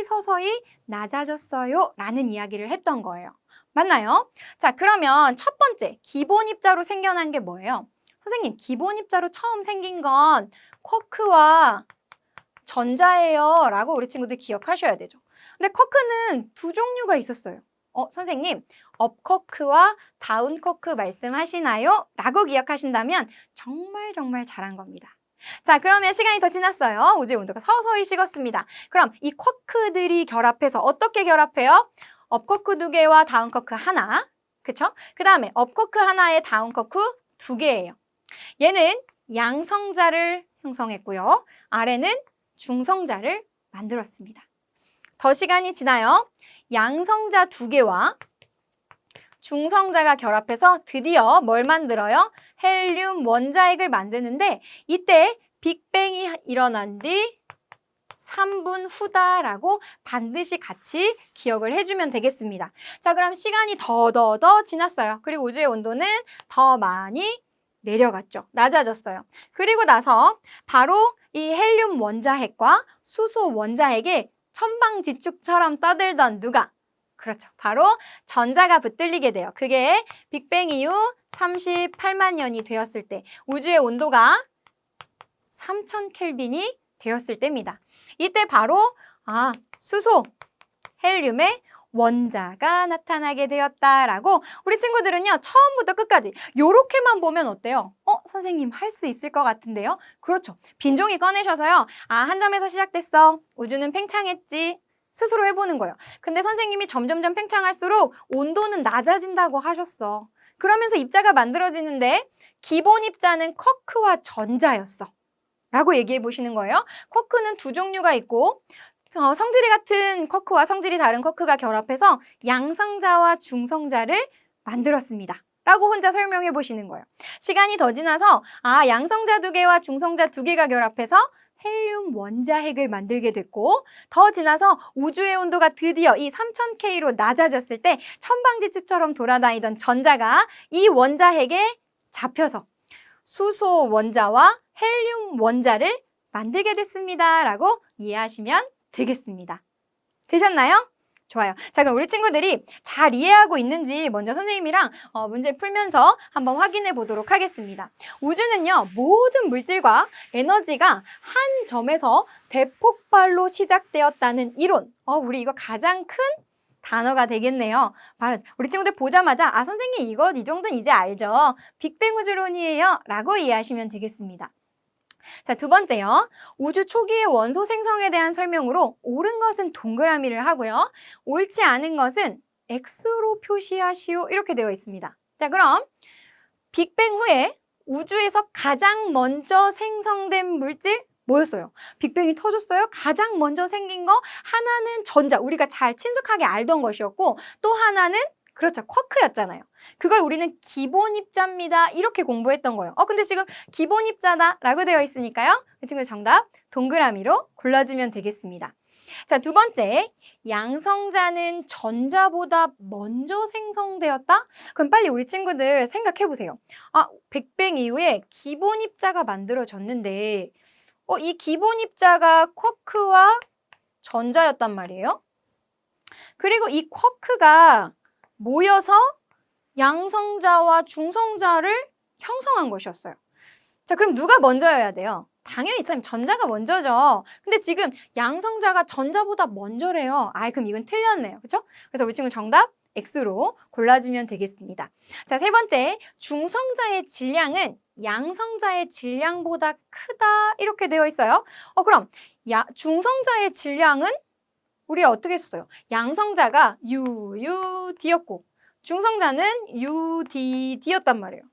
서서히 낮아졌어요 라는 이야기를 했던 거예요. 맞나요? 자, 그러면 첫 번째 기본 입자로 생겨난 게 뭐예요? 선생님, 기본 입자로 처음 생긴 건 쿼크와 전자예요 라고 우리 친구들 기억하셔야 되죠. 근데 쿼크는 두 종류가 있었어요. 선생님, 업 쿼크와 다운 쿼크 말씀하시나요? 라고 기억하신다면 정말 잘한 겁니다. 자, 그러면 시간이 더 지났어요. 우주의 온도가 서서히 식었습니다. 그럼 이 쿼크들이 결합해서 어떻게 결합해요? 업 쿼크 2개와 다운 쿼크 하나. 그쵸? 그 다음에 업 쿼크 하나에 다운 쿼크 2개예요. 얘는 양성자를 형성했고요. 아래는 중성자를 만들었습니다. 더 시간이 지나요. 양성자 2개와 중성자가 결합해서 드디어 뭘 만들어요? 헬륨 원자핵을 만드는데 이때 빅뱅이 일어난 뒤 3분 후다라고 반드시 같이 기억을 해주면 되겠습니다. 자, 그럼 시간이 더 지났어요. 그리고 우주의 온도는 더 많이 내려갔죠. 낮아졌어요. 그리고 나서 바로 이 헬륨 원자핵과 수소 원자핵에 천방지축처럼 떠들던 누가? 그렇죠. 바로 전자가 붙들리게 돼요. 그게 빅뱅 이후 38만 년이 되었을 때 우주의 온도가 3000 켈빈이 되었을 때입니다. 이때 바로 수소, 헬륨의 원자가 나타나게 되었다라고 우리 친구들은요, 처음부터 끝까지 요렇게만 보면 어때요? 선생님 할 수 있을 것 같은데요? 그렇죠. 빈 종이 꺼내셔서요. 한 점에서 시작됐어. 우주는 팽창했지. 스스로 해보는 거예요. 근데 선생님이 점점점 팽창할수록 온도는 낮아진다고 하셨어. 그러면서 입자가 만들어지는데 기본 입자는 쿼크와 전자였어. 라고 얘기해 보시는 거예요. 쿼크는 두 종류가 있고 성질이 같은 쿼크와 성질이 다른 쿼크가 결합해서 양성자와 중성자를 만들었습니다. 라고 혼자 설명해 보시는 거예요. 시간이 더 지나서 양성자 2개와 중성자 2개가 결합해서 헬륨 원자핵을 만들게 됐고 더 지나서 우주의 온도가 드디어 이 3000K로 낮아졌을 때 천방지축처럼 돌아다니던 전자가 이 원자핵에 잡혀서 수소 원자와 헬륨 원자를 만들게 됐습니다. 라고 이해하시면 되겠습니다. 되셨나요? 좋아요. 자, 그럼 우리 친구들이 잘 이해하고 있는지 먼저 선생님이랑 문제 풀면서 한번 확인해 보도록 하겠습니다. 우주는요, 모든 물질과 에너지가 한 점에서 대폭발로 시작되었다는 이론. 우리 이거 가장 큰 단어가 되겠네요. 바로 우리 친구들 보자마자 선생님 이거 이 정도는 이제 알죠? 빅뱅 우주론이에요. 라고 이해하시면 되겠습니다. 자, 두 번째요. 우주 초기의 원소 생성에 대한 설명으로 옳은 것은 동그라미를 하고요. 옳지 않은 것은 X로 표시하시오. 이렇게 되어 있습니다. 자, 그럼 빅뱅 후에 우주에서 가장 먼저 생성된 물질 뭐였어요? 빅뱅이 터졌어요? 가장 먼저 생긴 거 하나는 전자, 우리가 잘 친숙하게 알던 것이었고 또 하나는 그렇죠, 쿼크였잖아요. 그걸 우리는 기본 입자입니다. 이렇게 공부했던 거예요. 근데 지금 기본 입자다라고 되어 있으니까요. 그 친구 정답 동그라미로 골라주면 되겠습니다. 자, 두 번째, 양성자는 전자보다 먼저 생성되었다? 그럼 빨리 우리 친구들 생각해 보세요. 빅뱅 이후에 기본 입자가 만들어졌는데 이 기본 입자가 쿼크와 전자였단 말이에요. 그리고 이 쿼크가 모여서 양성자와 중성자를 형성한 것이었어요. 자, 그럼 누가 먼저여야 돼요? 당연히 선생님 전자가 먼저죠. 근데 지금 양성자가 전자보다 먼저래요. 그럼 이건 틀렸네요. 그렇죠? 그래서 우리 친구 정답 X로 골라주면 되겠습니다. 자, 세 번째, 중성자의 질량은 양성자의 질량보다 크다 이렇게 되어 있어요. 그럼 중성자의 질량은 우리 어떻게 했었어요? 양성자가 UUD였고 중성자는 UDD였단 말이에요.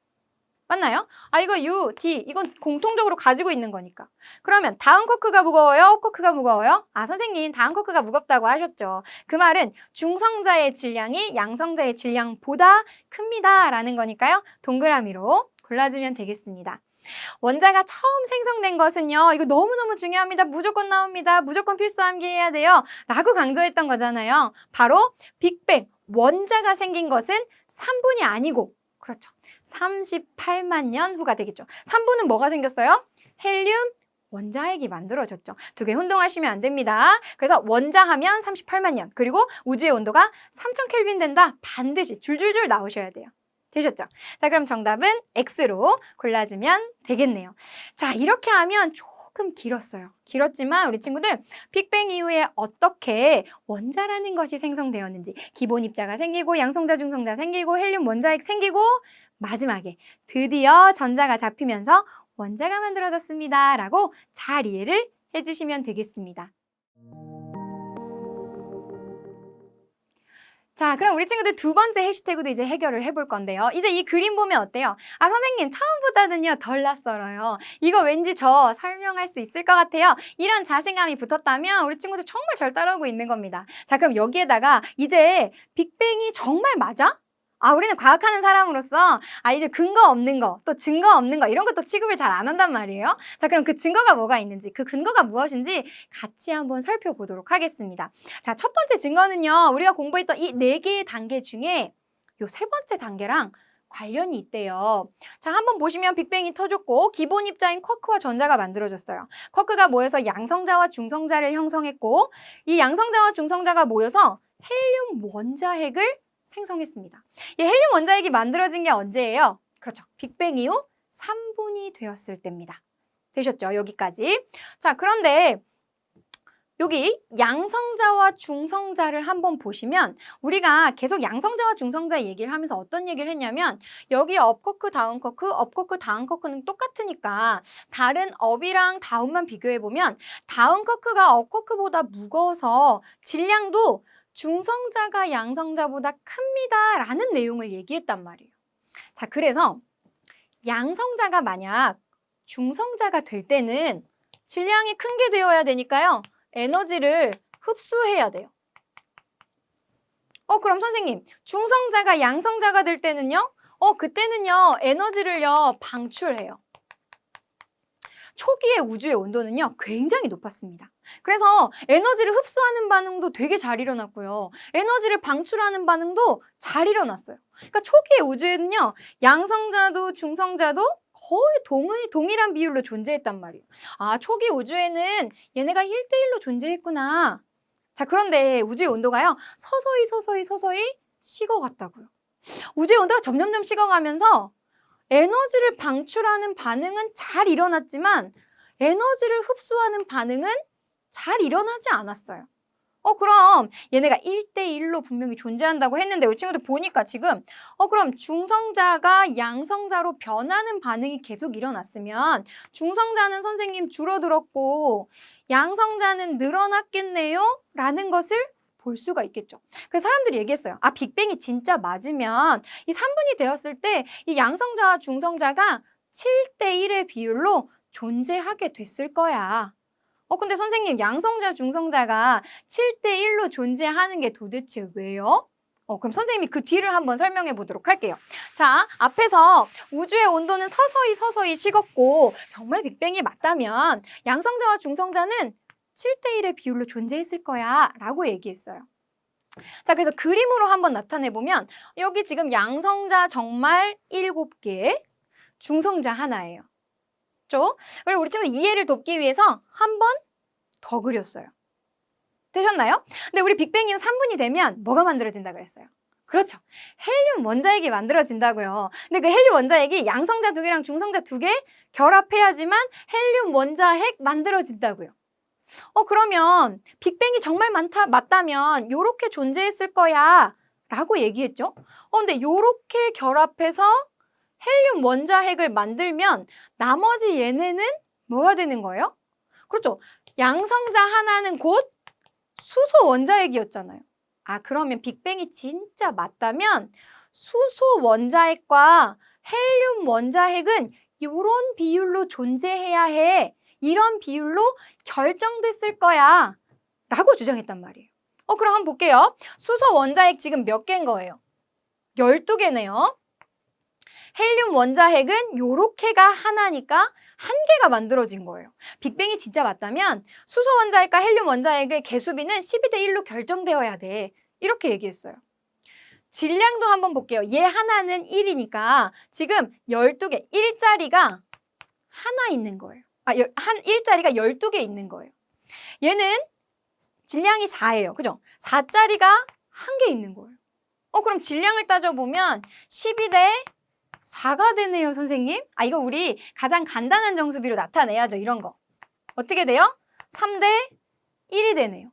맞나요? 이거 U, D 이건 공통적으로 가지고 있는 거니까. 그러면 다음 쿼크가 무거워요? 쿼크가 무거워요? 선생님 다음 쿼크가 무겁다고 하셨죠. 그 말은 중성자의 질량이 양성자의 질량보다 큽니다. 라는 거니까요. 동그라미로 골라주면 되겠습니다. 원자가 처음 생성된 것은요. 이거 너무너무 중요합니다. 무조건 나옵니다. 무조건 필수 암기해야 돼요. 라고 강조했던 거잖아요. 바로 빅뱅, 원자가 생긴 것은 3분이 아니고 그렇죠. 38만 년 후가 되겠죠. 3분은 뭐가 생겼어요? 헬륨 원자핵이 만들어졌죠. 두 개 혼동하시면 안 됩니다. 그래서 원자하면 38만 년, 그리고 우주의 온도가 3000 켈빈 된다. 반드시 줄줄줄 나오셔야 돼요. 되셨죠? 자, 그럼 정답은 X로 골라주면 되겠네요. 자, 이렇게 하면 조금 길었어요. 길었지만 우리 친구들 빅뱅 이후에 어떻게 원자라는 것이 생성되었는지 기본 입자가 생기고 양성자, 중성자 생기고 헬륨 원자핵 생기고 마지막에 드디어 전자가 잡히면서 원자가 만들어졌습니다. 라고 잘 이해를 해주시면 되겠습니다. 자, 그럼 우리 친구들 두 번째 해시태그도 이제 해결을 해볼 건데요. 이제 이 그림 보면 어때요? 선생님 처음보다는요 덜 낯설어요. 이거 왠지 저 설명할 수 있을 것 같아요. 이런 자신감이 붙었다면 우리 친구들 정말 잘 따라오고 있는 겁니다. 자, 그럼 여기에다가 이제 빅뱅이 정말 맞아? 우리는 과학하는 사람으로서 이제 근거 없는 거, 또 증거 없는 거 이런 것도 취급을 잘 안 한단 말이에요. 자, 그럼 그 증거가 뭐가 있는지, 그 근거가 무엇인지 같이 한번 살펴보도록 하겠습니다. 자, 첫 번째 증거는요. 우리가 공부했던 이 4개의 단계 중에 요 세 번째 단계랑 관련이 있대요. 자, 한번 보시면 빅뱅이 터졌고 기본 입자인 쿼크와 전자가 만들어졌어요. 쿼크가 모여서 양성자와 중성자를 형성했고 이 양성자와 중성자가 모여서 헬륨 원자핵을 생성했습니다. 이 헬륨 원자핵이 만들어진 게 언제예요? 그렇죠. 빅뱅 이후 3분이 되었을 때입니다. 되셨죠? 여기까지. 자, 그런데 여기 양성자와 중성자를 한번 보시면 우리가 계속 양성자와 중성자 얘기를 하면서 어떤 얘기를 했냐면 여기 업코크, 다운코크, 업코크, 다운코크는 똑같으니까 다른 업이랑 다운만 비교해보면 다운코크가 업코크보다 무거워서 질량도 중성자가 양성자보다 큽니다 라는 내용을 얘기했단 말이에요. 자, 그래서 양성자가 만약 중성자가 될 때는 질량이 큰 게 되어야 되니까요. 에너지를 흡수해야 돼요. 그럼 선생님, 중성자가 양성자가 될 때는요? 그때는요, 에너지를요, 방출해요. 초기의 우주의 온도는요, 굉장히 높았습니다. 그래서 에너지를 흡수하는 반응도 되게 잘 일어났고요. 에너지를 방출하는 반응도 잘 일어났어요. 그러니까 초기의 우주에는요, 양성자도 중성자도 거의 동일한 비율로 존재했단 말이에요. 아, 초기 우주에는 얘네가 1대1로 존재했구나. 자, 그런데 우주의 온도가요, 서서히 식어갔다고요. 우주의 온도가 점점점 식어가면서 에너지를 방출하는 반응은 잘 일어났지만 에너지를 흡수하는 반응은 잘 일어나지 않았어요. 그럼 얘네가 1대1로 분명히 존재한다고 했는데 우리 친구들 보니까 지금 그럼 중성자가 양성자로 변하는 반응이 계속 일어났으면 중성자는 선생님 줄어들었고 양성자는 늘어났겠네요? 라는 것을 볼 수가 있겠죠. 그래서 사람들이 얘기했어요. 아, 빅뱅이 진짜 맞으면 이 3분이 되었을 때 이 양성자와 중성자가 7대1의 비율로 존재하게 됐을 거야. 근데 선생님, 양성자, 중성자가 7대1로 존재하는 게 도대체 왜요? 그럼 선생님이 그 뒤를 한번 설명해 보도록 할게요. 자, 앞에서 우주의 온도는 서서히 식었고 정말 빅뱅이 맞다면 양성자와 중성자는 7대1의 비율로 존재했을 거야 라고 얘기했어요. 자, 그래서 그림으로 한번 나타내 보면 여기 지금 양성자 정말 7개, 중성자 하나예요. 그렇죠? 그리고 우리 친구 이해를 돕기 위해서 한 번 더 그렸어요. 되셨나요? 근데 우리 빅뱅 이후 3분이 되면 뭐가 만들어진다 그랬어요? 그렇죠. 헬륨 원자핵이 만들어진다고요. 근데 그 헬륨 원자핵이 양성자 2개랑 중성자 2개 결합해야지만 헬륨 원자핵 만들어진다고요. 그러면 빅뱅이 정말 맞다면 요렇게 존재했을 거야 라고 얘기했죠. 근데 요렇게 결합해서 헬륨 원자핵을 만들면 나머지 얘네는 뭐가 되는 거예요? 그렇죠. 양성자 하나는 곧 수소 원자핵이었잖아요. 아, 그러면 빅뱅이 진짜 맞다면 수소 원자핵과 헬륨 원자핵은 이런 비율로 존재해야 해. 이런 비율로 결정됐을 거야. 라고 주장했단 말이에요. 그럼 한번 볼게요. 수소 원자핵 지금 몇 개인 거예요? 12개네요. 헬륨 원자핵은 요렇게가 하나니까 한 개가 만들어진 거예요. 빅뱅이 진짜 맞다면 수소 원자핵과 헬륨 원자핵의 개수비는 12대1로 결정되어야 돼. 이렇게 얘기했어요. 질량도 한번 볼게요. 얘 하나는 1이니까 지금 12개, 1자리가 하나 있는 거예요. 한 1자리가 12개 있는 거예요. 얘는 질량이 4예요. 그죠? 4자리가 한 개 있는 거예요. 그럼 질량을 따져보면 12대 4가 되네요, 선생님. 이거 우리 가장 간단한 정수비로 나타내야죠, 이런 거. 어떻게 돼요? 3대 1이 되네요.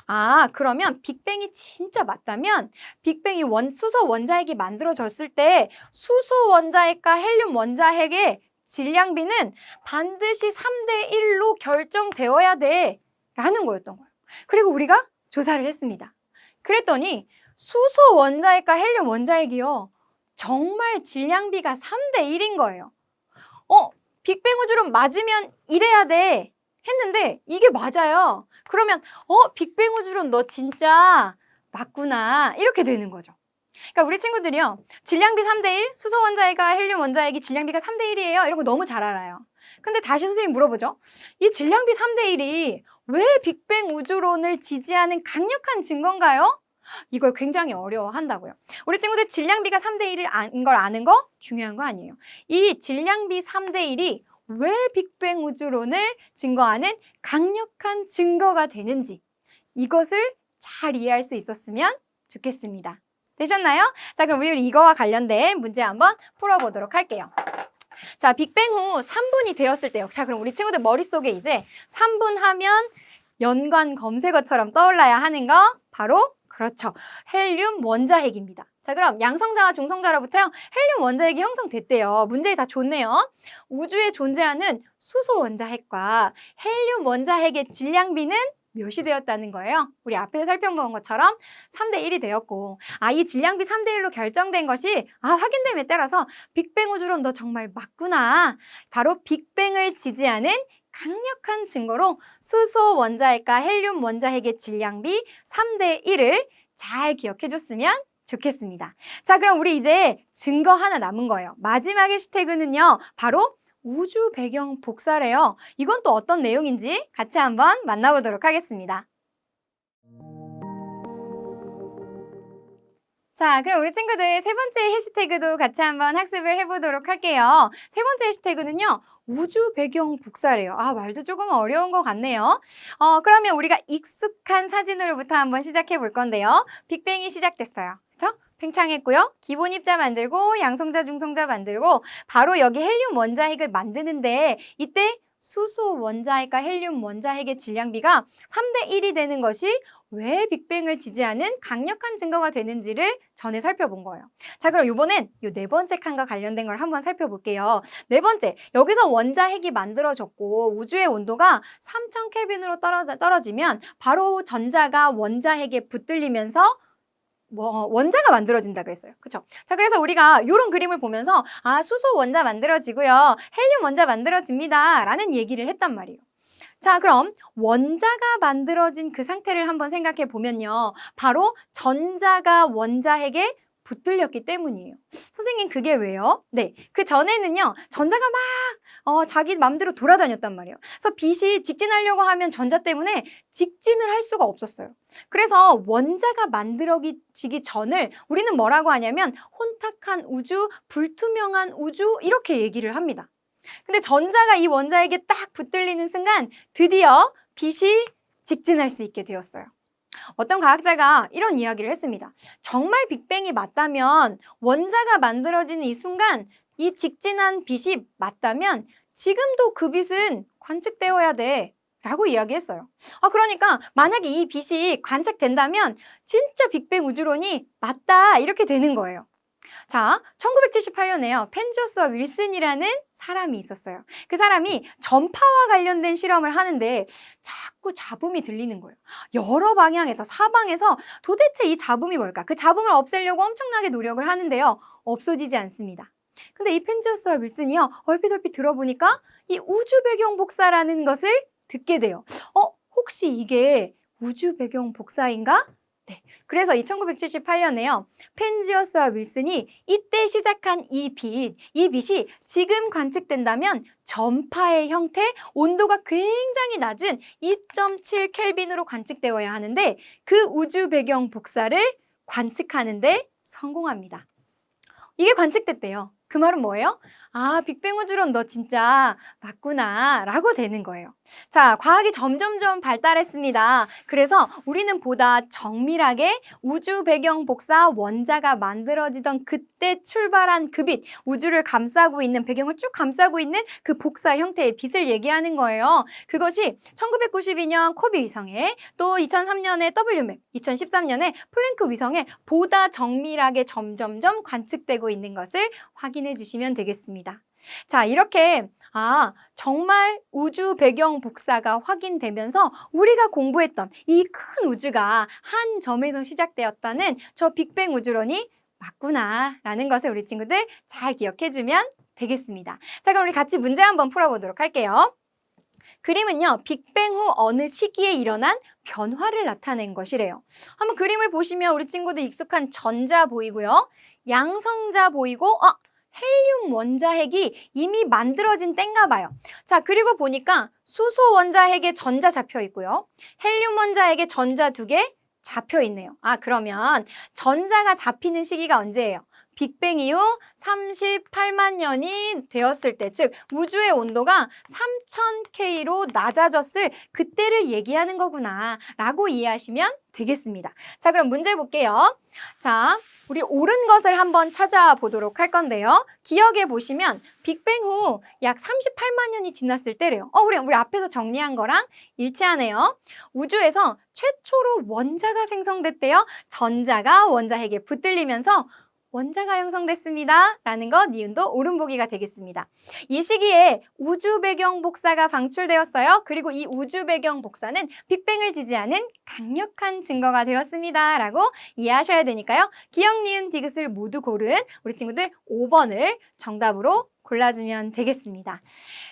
아, 그러면 빅뱅이 진짜 맞다면 빅뱅이 수소 원자핵이 만들어졌을 때 수소 원자핵과 헬륨 원자핵의 질량비는 반드시 3대 1로 결정되어야 돼 라는 거였던 거예요. 그리고 우리가 조사를 했습니다. 그랬더니 수소 원자핵과 헬륨 원자핵이요. 정말 질량비가 3대 1인 거예요. 빅뱅 우주론 맞으면 이래야 돼 했는데 이게 맞아요. 그러면 빅뱅 우주론 너 진짜 맞구나 이렇게 되는 거죠. 그러니까 우리 친구들이요. 질량비 3대 1, 수소 원자핵과 헬륨 원자핵이 질량비가 3대 1이에요. 이런 거 너무 잘 알아요. 근데 다시 선생님 물어보죠. 이 질량비 3대 1이 왜 빅뱅 우주론을 지지하는 강력한 증거인가요? 이걸 굉장히 어려워한다고요. 우리 친구들 질량비가 3대 1인 걸 아는 거 중요한 거 아니에요. 이 질량비 3대 1이 왜 빅뱅 우주론을 증거하는 강력한 증거가 되는지 이것을 잘 이해할 수 있었으면 좋겠습니다. 되셨나요? 자, 그럼 우리 이거와 관련된 문제 한번 풀어보도록 할게요. 자, 빅뱅 후 3분이 되었을 때요. 자, 그럼 우리 친구들 머릿속에 이제 3분 하면 연관 검색어처럼 떠올라야 하는 거 바로 그렇죠. 헬륨 원자핵입니다. 자, 그럼 양성자와 중성자로부터요. 헬륨 원자핵이 형성됐대요. 문제에 다 좋네요. 우주에 존재하는 수소 원자핵과 헬륨 원자핵의 질량비는 몇이 되었다는 거예요. 우리 앞에서 살펴본 것처럼 3대 1이 되었고, 이 질량비 3대 1로 결정된 것이 확인됨에 따라서 빅뱅 우주론 너 정말 맞구나. 바로 빅뱅을 지지하는 강력한 증거로 수소 원자핵과 헬륨 원자핵의 질량비 3대 1을 잘 기억해 줬으면 좋겠습니다. 자, 그럼 우리 이제 증거 하나 남은 거예요. 마지막 해시태그는요, 바로 우주 배경 복사래요. 이건 또 어떤 내용인지 같이 한번 만나보도록 하겠습니다. 자, 그럼 우리 친구들 세 번째 해시태그도 같이 한번 학습을 해보도록 할게요. 세 번째 해시태그는요, 우주 배경 복사래요. 말도 조금 어려운 것 같네요. 그러면 우리가 익숙한 사진으로부터 한번 시작해 볼 건데요. 빅뱅이 시작됐어요. 그쵸? 팽창했고요. 기본 입자 만들고 양성자, 중성자 만들고 바로 여기 헬륨 원자핵을 만드는데 이때 수소 원자핵과 헬륨 원자핵의 질량비가 3대 1이 되는 것이 왜 빅뱅을 지지하는 강력한 증거가 되는지를 전에 살펴본 거예요. 자, 그럼 이번엔 이 네 번째 칸과 관련된 걸 한번 살펴볼게요. 네 번째, 여기서 원자핵이 만들어졌고 우주의 온도가 3000켈빈으로 떨어지면 바로 전자가 원자핵에 붙들리면서 원자가 만들어진다 그랬어요. 그쵸? 자, 그래서 우리가 이런 그림을 보면서 수소 원자 만들어지고요. 헬륨 원자 만들어집니다. 라는 얘기를 했단 말이에요. 자, 그럼 원자가 만들어진 그 상태를 한번 생각해 보면요. 바로 전자가 원자핵에 붙들렸기 때문이에요. 선생님, 그게 왜요? 네, 그 전에는요. 전자가 막 자기 맘대로 돌아다녔단 말이에요. 그래서 빛이 직진하려고 하면 전자 때문에 직진을 할 수가 없었어요. 그래서 원자가 만들어지기 전을 우리는 뭐라고 하냐면 혼탁한 우주, 불투명한 우주 이렇게 얘기를 합니다. 근데 전자가 이 원자에게 딱 붙들리는 순간 드디어 빛이 직진할 수 있게 되었어요. 어떤 과학자가 이런 이야기를 했습니다. 정말 빅뱅이 맞다면 원자가 만들어지는 이 순간 이 직진한 빛이 맞다면 지금도 그 빛은 관측되어야 돼 라고 이야기했어요. 그러니까 만약에 이 빛이 관측된다면 진짜 빅뱅 우주론이 맞다 이렇게 되는 거예요. 자, 1978년에요. 펜지어스와 윌슨이라는 사람이 있었어요. 그 사람이 전파와 관련된 실험을 하는데 자꾸 잡음이 들리는 거예요. 여러 방향에서, 사방에서 도대체 이 잡음이 뭘까? 그 잡음을 없애려고 엄청나게 노력을 하는데요. 없어지지 않습니다. 근데 이 펜지어스와 윌슨이요. 얼핏 들어보니까 이 우주 배경 복사라는 것을 듣게 돼요. 혹시 이게 우주 배경 복사인가? 네. 그래서 이 1978년에요. 펜지어스와 윌슨이 이때 시작한 이 빛이 지금 관측된다면 전파의 형태, 온도가 굉장히 낮은 2.7 켈빈으로 관측되어야 하는데 그 우주 배경 복사를 관측하는데 성공합니다. 이게 관측됐대요. 그 말은 뭐예요? 빅뱅 우주론 너 진짜 맞구나 라고 되는 거예요. 자, 과학이 점점점 발달했습니다. 그래서 우리는 보다 정밀하게 우주 배경 복사 원자가 만들어지던 그때 출발한 그 빛, 우주를 감싸고 있는, 배경을 쭉 감싸고 있는 그 복사 형태의 빛을 얘기하는 거예요. 그것이 1992년 코비 위성에, 또 2003년에 WMAP, 2013년에 플랭크 위성에 보다 정밀하게 점점점 관측되고 있는 것을 확인해 주시면 되겠습니다. 자, 이렇게 정말 우주 배경 복사가 확인되면서 우리가 공부했던 이 큰 우주가 한 점에서 시작되었다는 저 빅뱅 우주론이 맞구나 라는 것을 우리 친구들 잘 기억해주면 되겠습니다. 자, 그럼 우리 같이 문제 한번 풀어보도록 할게요. 그림은요, 빅뱅 후 어느 시기에 일어난 변화를 나타낸 것이래요. 한번 그림을 보시면 우리 친구들 익숙한 전자 보이고요. 양성자 보이고 헬륨 원자핵이 이미 만들어진 때인가 봐요. 자, 그리고 보니까 수소 원자핵에 전자 잡혀 있고요. 헬륨 원자핵에 전자 2개 잡혀 있네요. 그러면 전자가 잡히는 시기가 언제예요? 빅뱅 이후 38만 년이 되었을 때, 즉 우주의 온도가 3000K로 낮아졌을 그때를 얘기하는 거구나 라고 이해하시면 되겠습니다. 자, 그럼 문제 볼게요. 자, 우리 옳은 것을 한번 찾아보도록 할 건데요. 기억해 보시면 빅뱅 후 약 38만 년이 지났을 때래요. 우리 앞에서 정리한 거랑 일치하네요. 우주에서 최초로 원자가 생성됐대요. 전자가 원자핵에 붙들리면서 원자가 형성됐습니다. 라는 것 니은도 옳은 보기가 되겠습니다. 이 시기에 우주 배경 복사가 방출되었어요. 그리고 이 우주 배경 복사는 빅뱅을 지지하는 강력한 증거가 되었습니다. 라고 이해하셔야 되니까요. 기억, 니은, 디귿을 모두 고른 우리 친구들 5번을 정답으로 골라주면 되겠습니다.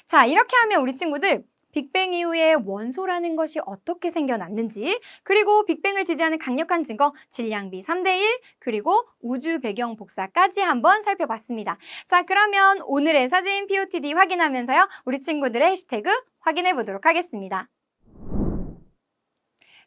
자, 이렇게 하면 우리 친구들 빅뱅 이후에 원소라는 것이 어떻게 생겨났는지, 그리고 빅뱅을 지지하는 강력한 증거, 질량비 3대1, 그리고 우주 배경 복사까지 한번 살펴봤습니다. 자, 그러면 오늘의 사진 POTD 확인하면서요, 우리 친구들의 해시태그 확인해 보도록 하겠습니다.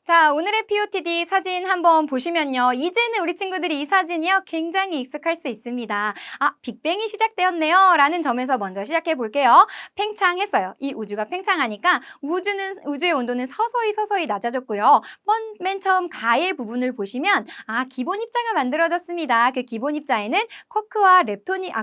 자, 오늘의 POTD 사진 한번 보시면요. 이제는 우리 친구들이 이 사진이요. 굉장히 익숙할 수 있습니다. 빅뱅이 시작되었네요. 라는 점에서 먼저 시작해 볼게요. 팽창했어요. 이 우주가 팽창하니까 우주의 온도는 서서히 낮아졌고요. 맨 처음 가의 부분을 보시면 기본 입자가 만들어졌습니다. 그 기본 입자에는 쿼크와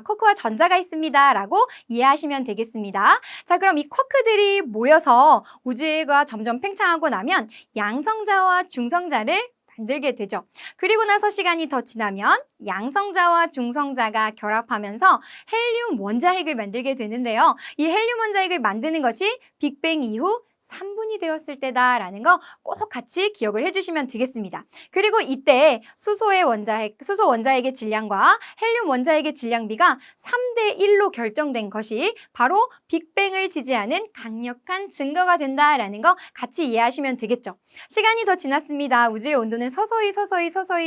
쿼크와 전자가 있습니다. 라고 이해하시면 되겠습니다. 자, 그럼 이 쿼크들이 모여서 우주가 점점 팽창하고 나면 양성자와 중성자를 만들게 되죠. 그리고 나서 시간이 더 지나면 양성자와 중성자가 결합하면서 헬륨 원자핵을 만들게 되는데요. 이 헬륨 원자핵을 만드는 것이 빅뱅 이후 3분이 되었을 때다라는 거 꼭 같이 기억을 해주시면 되겠습니다. 그리고 이때 수소 원자핵의 질량과 헬륨 원자핵의 질량비가 3대1로 결정된 것이 바로 빅뱅을 지지하는 강력한 증거가 된다라는 거 같이 이해하시면 되겠죠. 시간이 더 지났습니다. 우주의 온도는 서서히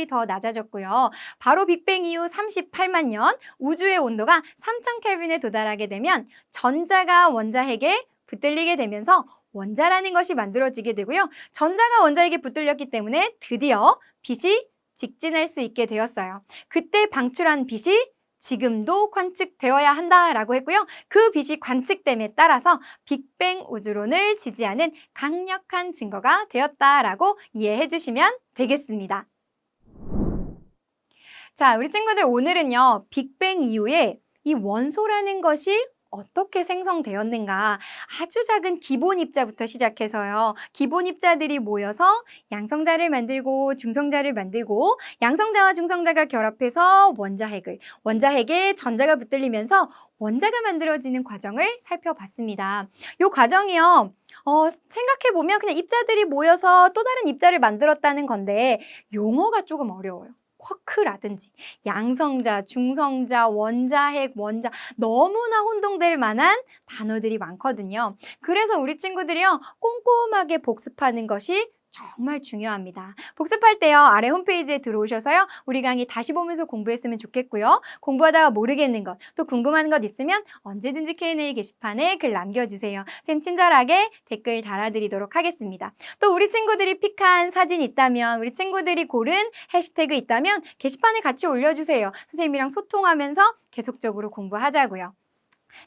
더 낮아졌고요. 바로 빅뱅 이후 38만 년 우주의 온도가 3000켈빈에 도달하게 되면 전자가 원자핵에 붙들리게 되면서 원자라는 것이 만들어지게 되고요. 전자가 원자에게 붙들렸기 때문에 드디어 빛이 직진할 수 있게 되었어요. 그때 방출한 빛이 지금도 관측되어야 한다라고 했고요. 그 빛이 관측됨에 따라서 빅뱅 우주론을 지지하는 강력한 증거가 되었다라고 이해해 주시면 되겠습니다. 자, 우리 친구들 오늘은요. 빅뱅 이후에 이 원소라는 것이 어떻게 생성되었는가, 아주 작은 기본 입자부터 시작해서요. 기본 입자들이 모여서 양성자를 만들고 중성자를 만들고 양성자와 중성자가 결합해서 원자핵에 전자가 붙들리면서 원자가 만들어지는 과정을 살펴봤습니다. 이 과정이요. 생각해보면 그냥 입자들이 모여서 또 다른 입자를 만들었다는 건데 용어가 조금 어려워요. 쿼크라든지 양성자, 중성자, 원자핵, 너무나 혼동될 만한 단어들이 많거든요. 그래서 우리 친구들이요 꼼꼼하게 복습하는 것이 정말 중요합니다. 복습할 때요 아래 홈페이지에 들어오셔서요 우리 강의 다시 보면서 공부했으면 좋겠고요. 공부하다가 모르겠는 것, 또 궁금한 것 있으면 언제든지 Q&A 게시판에 글 남겨주세요. 선생님 친절하게 댓글 달아드리도록 하겠습니다. 또 우리 친구들이 픽한 사진 있다면, 우리 친구들이 고른 해시태그 있다면 게시판에 같이 올려주세요. 선생님이랑 소통하면서 계속적으로 공부하자고요.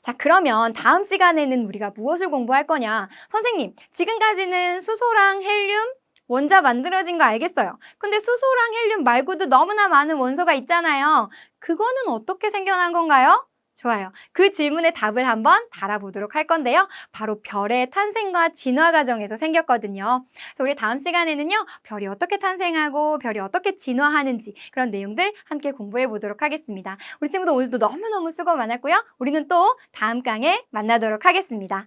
자, 그러면 다음 시간에는 우리가 무엇을 공부할 거냐? 선생님, 지금까지는 수소랑 헬륨, 원자 만들어진 거 알겠어요. 근데 수소랑 헬륨 말고도 너무나 많은 원소가 있잖아요. 그거는 어떻게 생겨난 건가요? 좋아요. 그 질문의 답을 한번 달아보도록 할 건데요. 바로 별의 탄생과 진화 과정에서 생겼거든요. 그래서 우리 다음 시간에는요. 별이 어떻게 탄생하고 별이 어떻게 진화하는지 그런 내용들 함께 공부해 보도록 하겠습니다. 우리 친구들 오늘도 너무너무 수고 많았고요. 우리는 또 다음 강에 만나도록 하겠습니다.